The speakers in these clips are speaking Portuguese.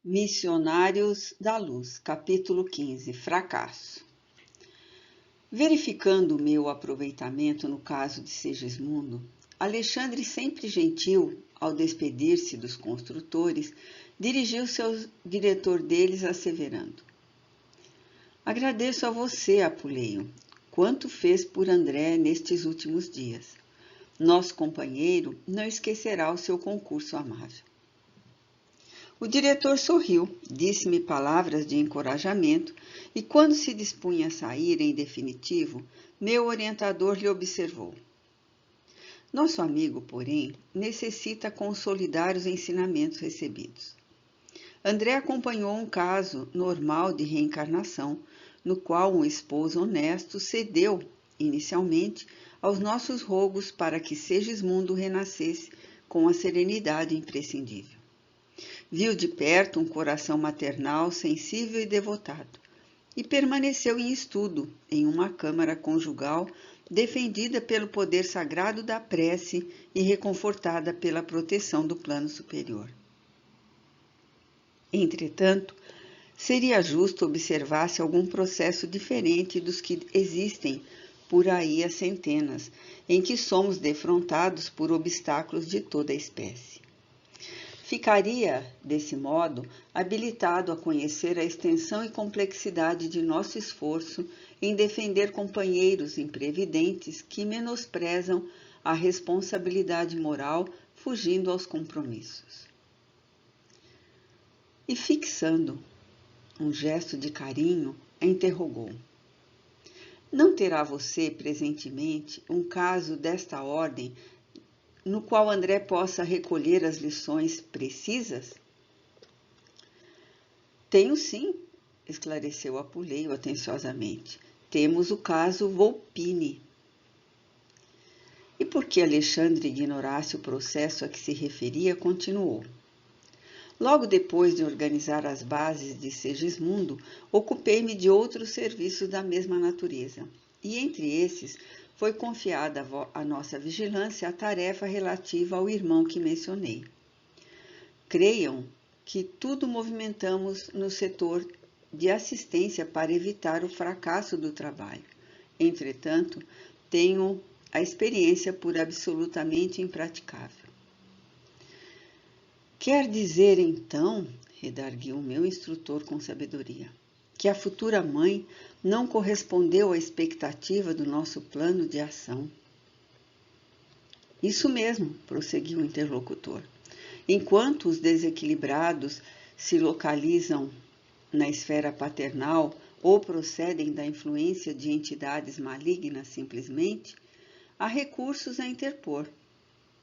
Missionários da Luz, capítulo 15, Fracasso. Verificando o meu aproveitamento no caso de Segismundo, Alexandre, sempre gentil ao despedir-se dos construtores, dirigiu-se ao diretor deles, asseverando: Agradeço a você, Apuleio, quanto fez por André nestes últimos dias. Nosso companheiro não esquecerá o seu concurso amável. O diretor sorriu, disse-me palavras de encorajamento e, quando se dispunha a sair em definitivo, meu orientador lhe observou: Nosso amigo, porém, necessita consolidar os ensinamentos recebidos. André acompanhou um caso normal de reencarnação, no qual um esposo honesto cedeu, inicialmente, aos nossos rogos para que Segismundo renascesse com a serenidade imprescindível. Viu de perto um coração maternal, sensível e devotado, e permaneceu em estudo, em uma câmara conjugal, defendida pelo poder sagrado da prece e reconfortada pela proteção do plano superior. Entretanto, seria justo observar-se algum processo diferente dos que existem por aí há centenas, em que somos defrontados por obstáculos de toda a espécie. Ficaria, desse modo, habilitado a conhecer a extensão e complexidade de nosso esforço em defender companheiros imprevidentes que menosprezam a responsabilidade moral, fugindo aos compromissos. E fixando um gesto de carinho, a interrogou: Não terá você, presentemente, um caso desta ordem no qual André possa recolher as lições precisas? Tenho sim, esclareceu Apuleio atenciosamente. Temos o caso Volpini. E porque Alexandre ignorasse o processo a que se referia, continuou. Logo depois de organizar as bases de Segismundo, ocupei-me de outros serviços da mesma natureza, e entre esses foi confiada à nossa vigilância a tarefa relativa ao irmão que mencionei. Creiam que tudo movimentamos no setor de assistência para evitar o fracasso do trabalho. Entretanto, tenho a experiência por absolutamente impraticável. Quer dizer, então, redarguiu o meu instrutor com sabedoria, que a futura mãe não correspondeu à expectativa do nosso plano de ação? Isso mesmo, prosseguiu o interlocutor. Enquanto os desequilibrados se localizam na esfera paternal ou procedem da influência de entidades malignas simplesmente, há recursos a interpor.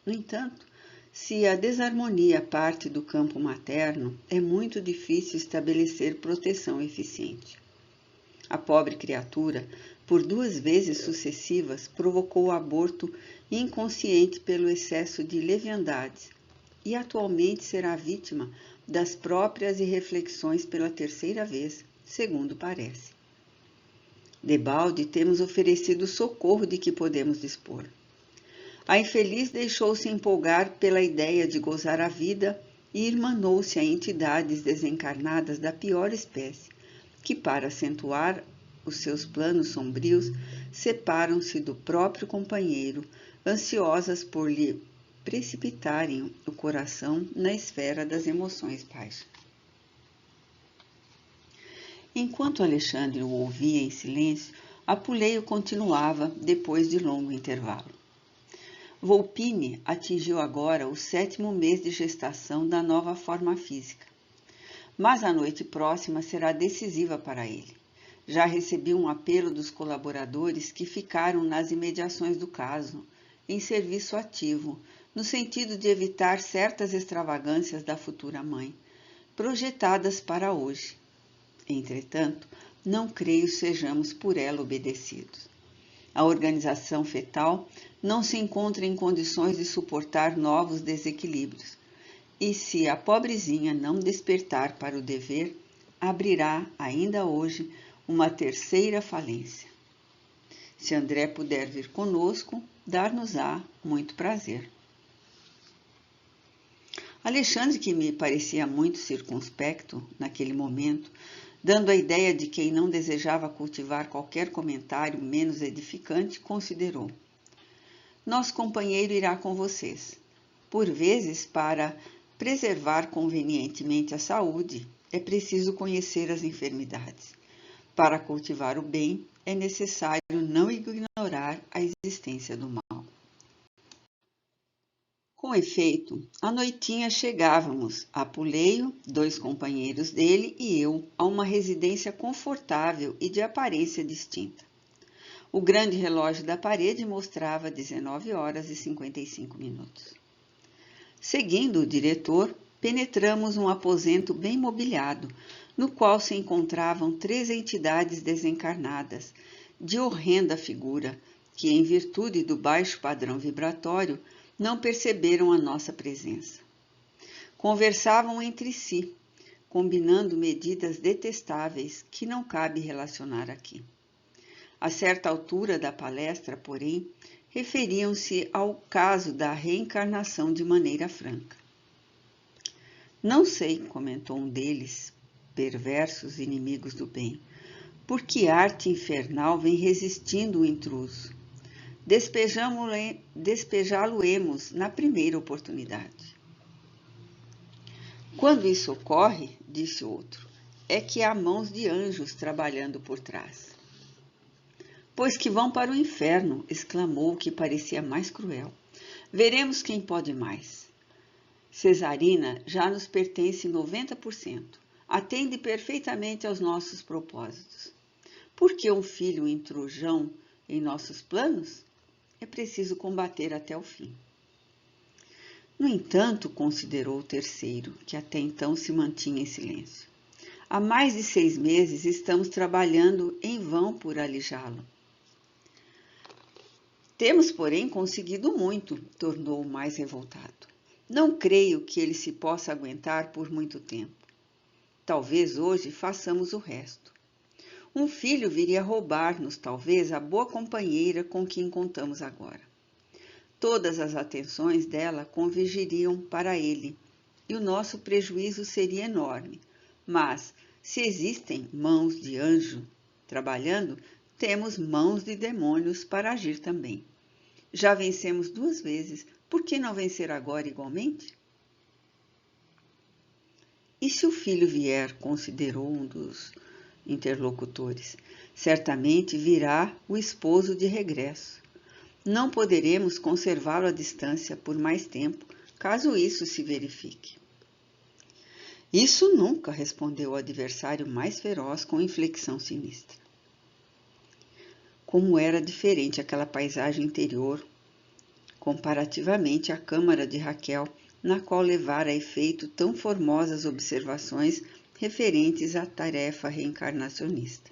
No entanto, se a desarmonia parte do campo materno, é muito difícil estabelecer proteção eficiente. A pobre criatura, por 2 vezes sucessivas, provocou o aborto inconsciente pelo excesso de leviandades e atualmente será vítima das próprias irreflexões pela 3ª vez, segundo parece. Debalde temos oferecido o socorro de que podemos dispor. A infeliz deixou-se empolgar pela ideia de gozar a vida e irmanou-se a entidades desencarnadas da pior espécie, que, para acentuar os seus planos sombrios, separam-se do próprio companheiro, ansiosas por lhe precipitarem o coração na esfera das emoções baixas. Enquanto Alexandre o ouvia em silêncio, Apuleio continuava depois de longo intervalo. Volpini atingiu agora o 7º mês de gestação da nova forma física. Mas a noite próxima será decisiva para ele. Já recebi um apelo dos colaboradores que ficaram nas imediações do caso, em serviço ativo, no sentido de evitar certas extravagâncias da futura mãe, projetadas para hoje. Entretanto, não creio sejamos por ela obedecidos. A organização fetal não se encontra em condições de suportar novos desequilíbrios, e se a pobrezinha não despertar para o dever, abrirá, ainda hoje, uma 3ª falência. Se André puder vir conosco, dar-nos-á muito prazer. Alexandre, que me parecia muito circunspecto naquele momento, dando a ideia de quem não desejava cultivar qualquer comentário menos edificante, considerou: Nosso companheiro irá com vocês. Por vezes, para preservar convenientemente a saúde, é preciso conhecer as enfermidades. Para cultivar o bem, é necessário não ignorar a existência do mal. Com efeito, à noitinha chegávamos, Apuleio, 2 companheiros dele e eu, a uma residência confortável e de aparência distinta. O grande relógio da parede mostrava 19 horas e 55 minutos. Seguindo o diretor, penetramos um aposento bem mobiliado, no qual se encontravam 3 entidades desencarnadas, de horrenda figura, que, em virtude do baixo padrão vibratório, não perceberam a nossa presença. Conversavam entre si, combinando medidas detestáveis que não cabe relacionar aqui. A certa altura da palestra, porém, referiam-se ao caso da reencarnação de maneira franca. Não sei, comentou um deles, perversos inimigos do bem, por que arte infernal vem resistindo o intruso. Despejá-lo-emos na primeira oportunidade. Quando isso ocorre, disse outro, é que há mãos de anjos trabalhando por trás. Pois que vão para o inferno, exclamou o que parecia mais cruel. Veremos quem pode mais. Cesarina já nos pertence 90%. Atende perfeitamente aos nossos propósitos. Por que um filho intrujão em nossos planos? É preciso combater até o fim. No entanto, considerou o terceiro, que até então se mantinha em silêncio. Há mais de 6 meses estamos trabalhando em vão por alijá-lo. Temos, porém, conseguido muito, tornou o mais revoltado. Não creio que ele se possa aguentar por muito tempo. Talvez hoje façamos o resto. Um filho viria roubar-nos, talvez, a boa companheira com quem contamos agora. Todas as atenções dela convergiriam para ele, e o nosso prejuízo seria enorme. Mas, se existem mãos de anjo trabalhando, temos mãos de demônios para agir também. Já vencemos 2 vezes, por que não vencer agora igualmente? E se o filho vier, considerou um dos interlocutores, certamente virá o esposo de regresso. Não poderemos conservá-lo à distância por mais tempo, caso isso se verifique. Isso nunca, respondeu o adversário mais feroz com inflexão sinistra. Como era diferente aquela paisagem interior, comparativamente à câmara de Raquel, na qual levara a efeito tão formosas observações referentes à tarefa reencarnacionista.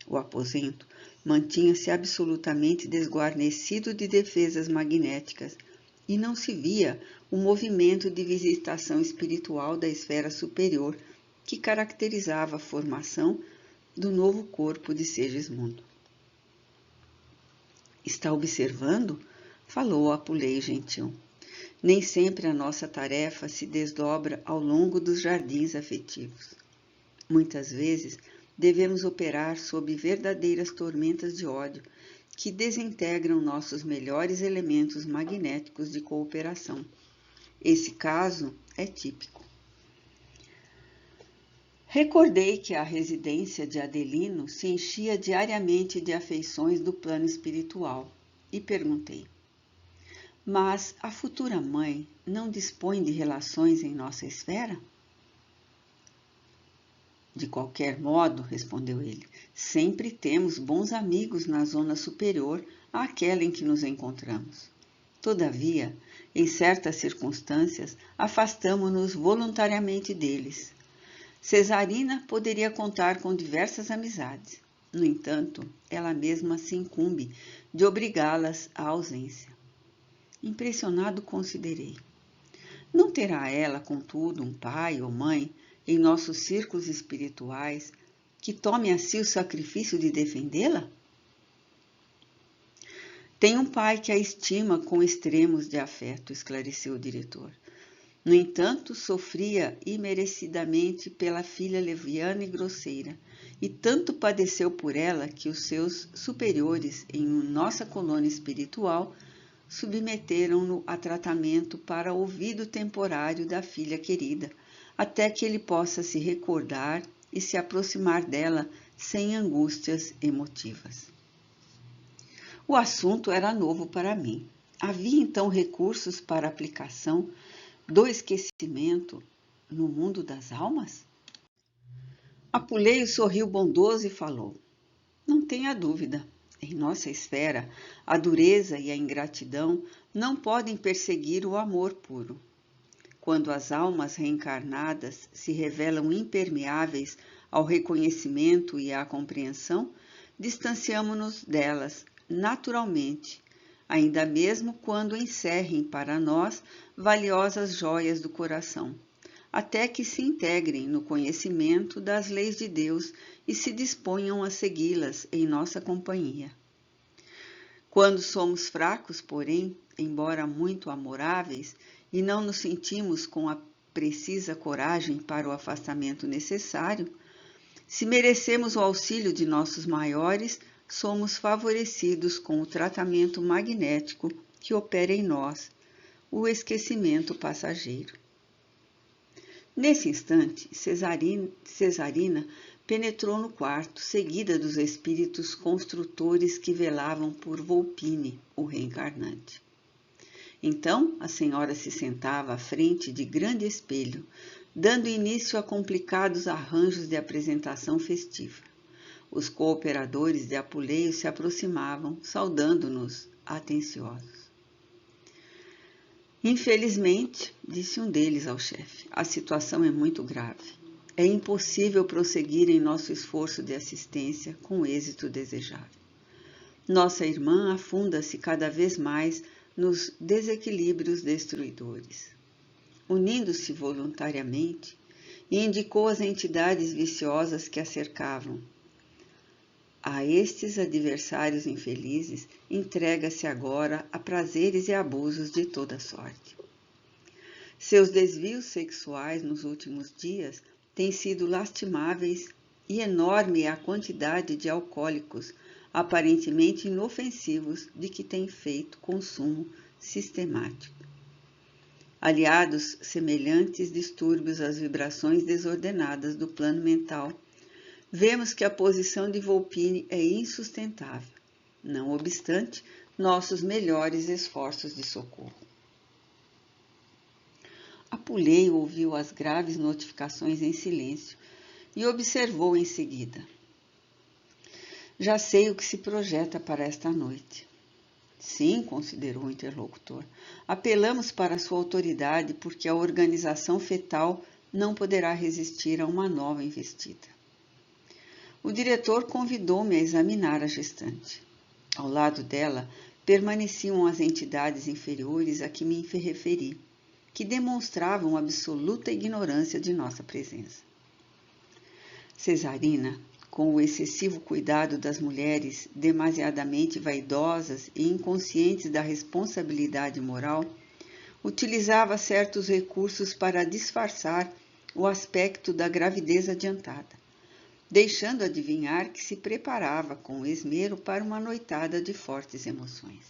O aposento mantinha-se absolutamente desguarnecido de defesas magnéticas e não se via o movimento de visitação espiritual da esfera superior que caracterizava a formação do novo corpo de Segismundo. Está observando? Falou Apuleio gentil. Nem sempre a nossa tarefa se desdobra ao longo dos jardins afetivos. Muitas vezes devemos operar sob verdadeiras tormentas de ódio que desintegram nossos melhores elementos magnéticos de cooperação. Esse caso é típico. Recordei que a residência de Adelino se enchia diariamente de afeições do plano espiritual e perguntei: mas a futura mãe não dispõe de relações em nossa esfera? De qualquer modo, respondeu ele, sempre temos bons amigos na zona superior àquela em que nos encontramos. Todavia, em certas circunstâncias, afastamo-nos voluntariamente deles. Cesarina poderia contar com diversas amizades. No entanto, ela mesma se incumbe de obrigá-las à ausência. Impressionado, considerei. Não terá ela, contudo, um pai ou mãe em nossos círculos espirituais que tome a si o sacrifício de defendê-la? Tem um pai que a estima com extremos de afeto, esclareceu o diretor. No entanto, sofria imerecidamente pela filha leviana e grosseira, e tanto padeceu por ela que os seus superiores em nossa colônia espiritual submeteram-no a tratamento para ouvido temporário da filha querida, até que ele possa se recordar e se aproximar dela sem angústias emotivas. O assunto era novo para mim. Havia então recursos para aplicação do esquecimento no mundo das almas? Apuleio sorriu bondoso e falou: Não tenha dúvida. Em nossa esfera, a dureza e a ingratidão não podem perseguir o amor puro. Quando as almas reencarnadas se revelam impermeáveis ao reconhecimento e à compreensão, distanciamo-nos delas naturalmente, ainda mesmo quando encerrem para nós valiosas joias do coração, até que se integrem no conhecimento das leis de Deus e se disponham a segui-las em nossa companhia. Quando somos fracos, porém, embora muito amoráveis, e não nos sentimos com a precisa coragem para o afastamento necessário, se merecemos o auxílio de nossos maiores, somos favorecidos com o tratamento magnético que opera em nós, o esquecimento passageiro. Nesse instante, Cesarina penetrou no quarto, seguida dos espíritos construtores que velavam por Volpine, o reencarnante. Então, a senhora se sentava à frente de grande espelho, dando início a complicados arranjos de apresentação festiva. Os cooperadores de Apuleio se aproximavam, saudando-nos atenciosos. Infelizmente, disse um deles ao chefe, a situação é muito grave. É impossível prosseguir em nosso esforço de assistência com o êxito desejável. Nossa irmã afunda-se cada vez mais nos desequilíbrios destruidores. Unindo-se voluntariamente, indicou as entidades viciosas que a cercavam. A estes adversários infelizes, entrega-se agora a prazeres e abusos de toda sorte. Seus desvios sexuais nos últimos dias têm sido lastimáveis e enorme é a quantidade de alcoólicos aparentemente inofensivos de que tem feito consumo sistemático. Aliados semelhantes distúrbios às vibrações desordenadas do plano mental, vemos que a posição de Volpine é insustentável, não obstante nossos melhores esforços de socorro. Apuleio ouviu as graves notificações em silêncio e observou em seguida. Já sei o que se projeta para esta noite. Sim, considerou o interlocutor. Apelamos para sua autoridade porque a organização fetal não poderá resistir a uma nova investida. O diretor convidou-me a examinar a gestante. Ao lado dela permaneciam as entidades inferiores a que me referi, que demonstravam absoluta ignorância de nossa presença. Cesarina, com o excessivo cuidado das mulheres demasiadamente vaidosas e inconscientes da responsabilidade moral, utilizava certos recursos para disfarçar o aspecto da gravidez adiantada, deixando adivinhar que se preparava com esmero para uma noitada de fortes emoções.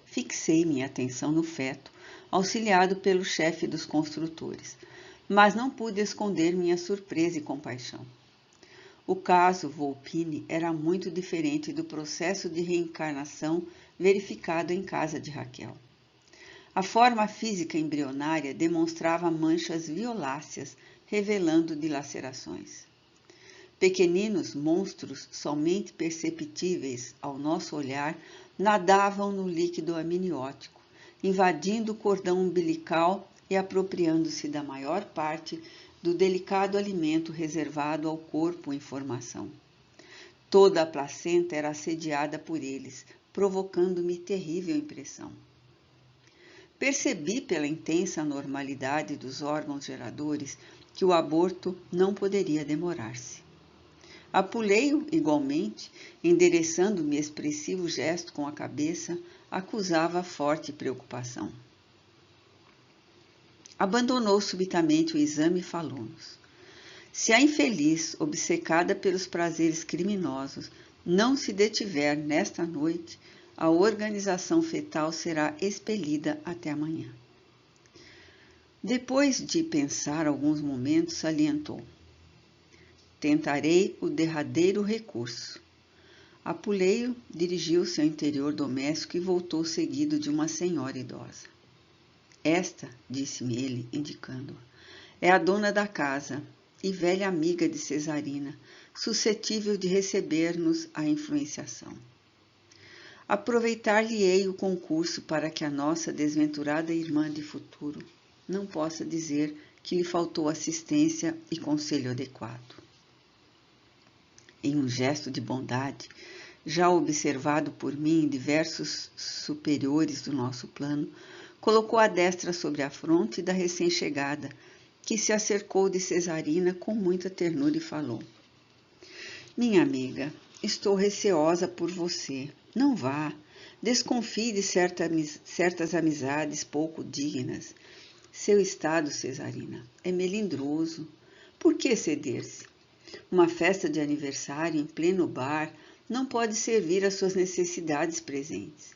Fixei minha atenção no feto, auxiliado pelo chefe dos construtores, mas não pude esconder minha surpresa e compaixão. O caso Volpine era muito diferente do processo de reencarnação verificado em casa de Raquel. A forma física embrionária demonstrava manchas violáceas, revelando dilacerações. Pequeninos monstros, somente perceptíveis ao nosso olhar, nadavam no líquido amniótico, invadindo o cordão umbilical e apropriando-se da maior parte do delicado alimento reservado ao corpo em formação. Toda a placenta era assediada por eles, provocando-me terrível impressão. Percebi pela intensa normalidade dos órgãos geradores que o aborto não poderia demorar-se. Apuleio, igualmente, endereçando-me expressivo gesto com a cabeça, acusava forte preocupação. Abandonou subitamente o exame e falou-nos. Se a infeliz, obcecada pelos prazeres criminosos, não se detiver nesta noite, a organização fetal será expelida até amanhã. Depois de pensar alguns momentos, salientou. Tentarei o derradeiro recurso. Apuleio dirigiu-se ao interior doméstico e voltou seguido de uma senhora idosa. Esta, disse-me ele, indicando-a, é a dona da casa e velha amiga de Cesarina, suscetível de receber-nos a influenciação. Aproveitar-lhe-ei o concurso para que a nossa desventurada irmã de futuro não possa dizer que lhe faltou assistência e conselho adequado. Em um gesto de bondade, já observado por mim em diversos superiores do nosso plano, colocou a destra sobre a fronte da recém-chegada, que se acercou de Cesarina com muita ternura e falou. Minha amiga, estou receosa por você. Não vá. Desconfie de certas amizades pouco dignas. Seu estado, Cesarina, é melindroso. Por que ceder-se? Uma festa de aniversário em pleno bar não pode servir às suas necessidades presentes.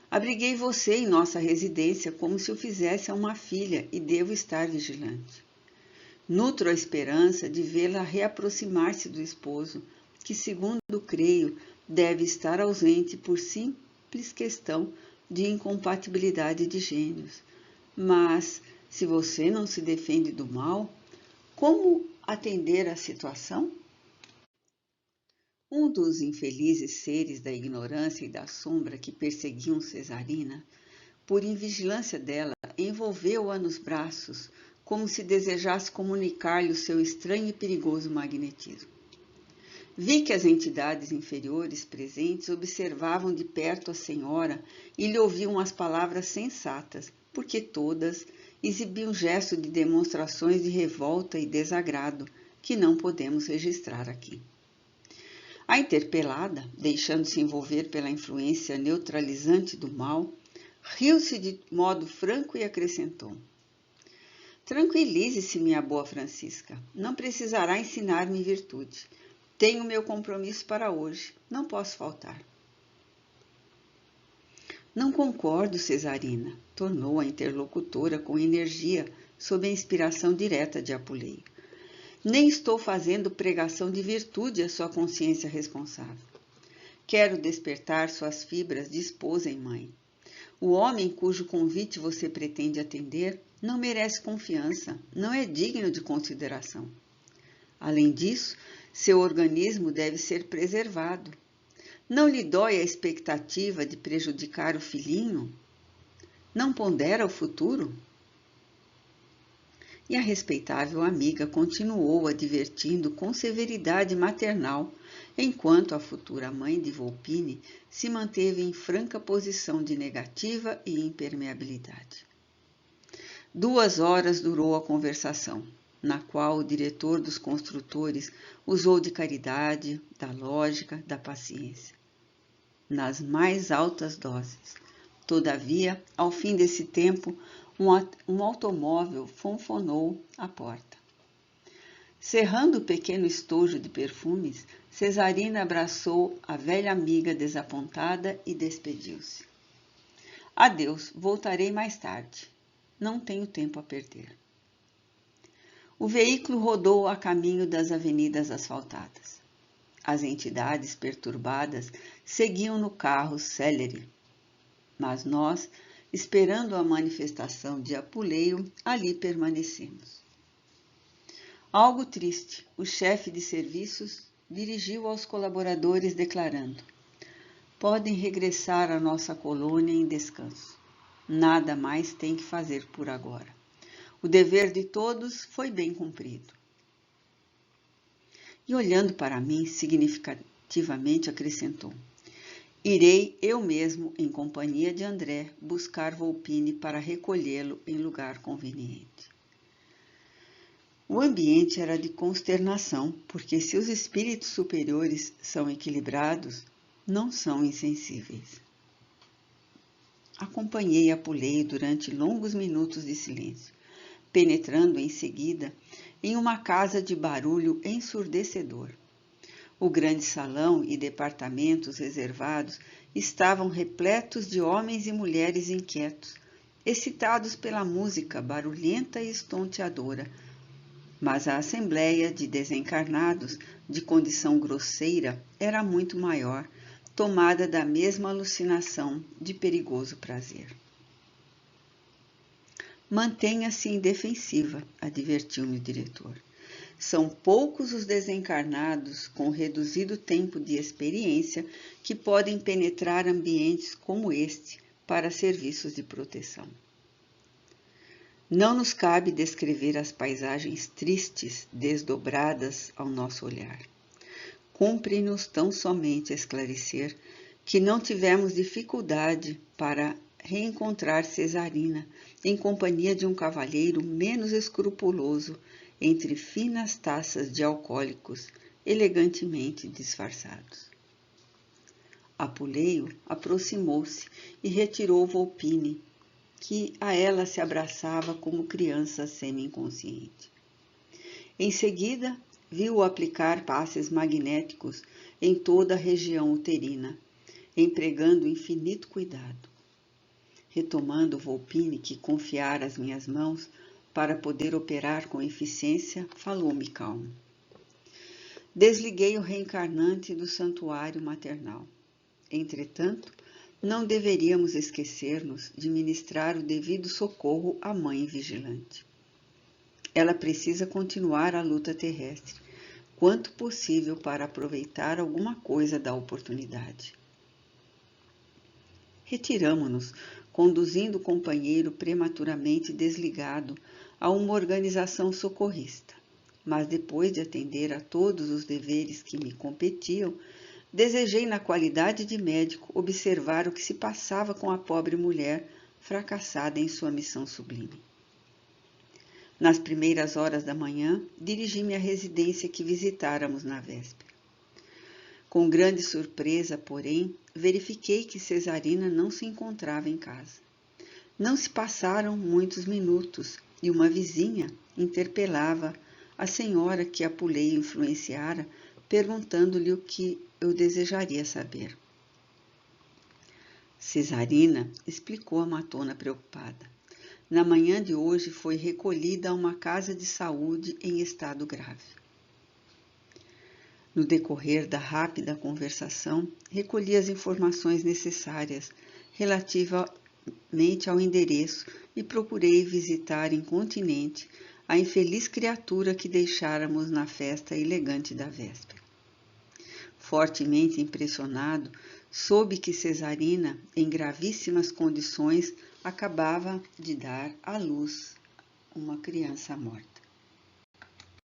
Abriguei você em nossa residência como se o fizesse a uma filha e devo estar vigilante. Nutro a esperança de vê-la reaproximar-se do esposo, que, segundo creio, deve estar ausente por simples questão de incompatibilidade de gênios. Mas, se você não se defende do mal, como atender à situação? Um dos infelizes seres da ignorância e da sombra que perseguiam Cesarina, por invigilância dela, envolveu-a nos braços, como se desejasse comunicar-lhe o seu estranho e perigoso magnetismo. Vi que as entidades inferiores presentes observavam de perto a senhora e lhe ouviam as palavras sensatas, porque todas exibiam gesto de demonstrações de revolta e desagrado que não podemos registrar aqui. A interpelada, deixando-se envolver pela influência neutralizante do mal, riu-se de modo franco e acrescentou. Tranquilize-se, minha boa Francisca, não precisará ensinar-me virtude. Tenho meu compromisso para hoje, não posso faltar. Não concordo, Cesarina, tornou a interlocutora com energia, sob a inspiração direta de Apuleio. Nem estou fazendo pregação de virtude à sua consciência responsável. Quero despertar suas fibras de esposa e mãe. O homem cujo convite você pretende atender não merece confiança, não é digno de consideração. Além disso, seu organismo deve ser preservado. Não lhe dói a expectativa de prejudicar o filhinho? Não pondera o futuro? E a respeitável amiga continuou advertindo com severidade maternal, enquanto a futura mãe de Volpine se manteve em franca posição de negativa e impermeabilidade. 2 horas durou a conversação, na qual o diretor dos construtores usou de caridade, da lógica, da paciência, nas mais altas doses. Todavia, ao fim desse tempo, um automóvel fonfonou à porta. Cerrando o pequeno estojo de perfumes, Cesarina abraçou a velha amiga desapontada e despediu-se. Adeus, voltarei mais tarde. Não tenho tempo a perder. O veículo rodou a caminho das avenidas asfaltadas. As entidades perturbadas seguiam no carro célere, mas nós, esperando a manifestação de Apuleio, ali permanecemos. Algo triste, o chefe de serviços dirigiu aos colaboradores declarando: podem regressar à nossa colônia em descanso. Nada mais tem que fazer por agora. O dever de todos foi bem cumprido. E olhando para mim, significativamente acrescentou: irei eu mesmo, em companhia de André, buscar Volpine para recolhê-lo em lugar conveniente. O ambiente era de consternação, porque se os espíritos superiores são equilibrados, não são insensíveis. Acompanhei Apuleio durante longos minutos de silêncio, penetrando em seguida em uma casa de barulho ensurdecedor. O grande salão e departamentos reservados estavam repletos de homens e mulheres inquietos, excitados pela música barulhenta e estonteadora, mas a assembleia de desencarnados de condição grosseira era muito maior, tomada da mesma alucinação de perigoso prazer. Mantenha-se indefensiva, advertiu-me o diretor. São poucos os desencarnados com reduzido tempo de experiência que podem penetrar ambientes como este para serviços de proteção. Não nos cabe descrever as paisagens tristes desdobradas ao nosso olhar. Cumpre-nos tão somente esclarecer que não tivemos dificuldade para reencontrar Cesarina em companhia de um cavalheiro menos escrupuloso entre finas taças de alcoólicos elegantemente disfarçados. Apuleio aproximou-se e retirou Volpini, que a ela se abraçava como criança semi-inconsciente. Em seguida, viu-o aplicar passes magnéticos em toda a região uterina, empregando infinito cuidado. Retomando Volpini, que confiara às minhas mãos para poder operar com eficiência, falou-me calmo. Desliguei o reencarnante do santuário maternal. Entretanto, não deveríamos esquecer-nos de ministrar o devido socorro à mãe vigilante. Ela precisa continuar a luta terrestre, quanto possível para aproveitar alguma coisa da oportunidade. Retiramo-nos, conduzindo o companheiro prematuramente desligado a uma organização socorrista, mas depois de atender a todos os deveres que me competiam, desejei, na qualidade de médico, observar o que se passava com a pobre mulher fracassada em sua missão sublime. Nas primeiras horas da manhã, dirigi-me à residência que visitáramos na véspera. Com grande surpresa, porém, verifiquei que Cesarina não se encontrava em casa. Não se passaram muitos minutos e uma vizinha interpelava a senhora que Apuleio influenciara, perguntando-lhe o que eu desejaria saber. Cesarina explicou a matona preocupada. Na manhã de hoje foi recolhida a uma casa de saúde em estado grave. No decorrer da rápida conversação, recolhi as informações necessárias relativamente ao endereço e procurei visitar incontinenti a infeliz criatura que deixáramos na festa elegante da véspera. Fortemente impressionado, soube que Cesarina, em gravíssimas condições, acabava de dar à luz uma criança morta.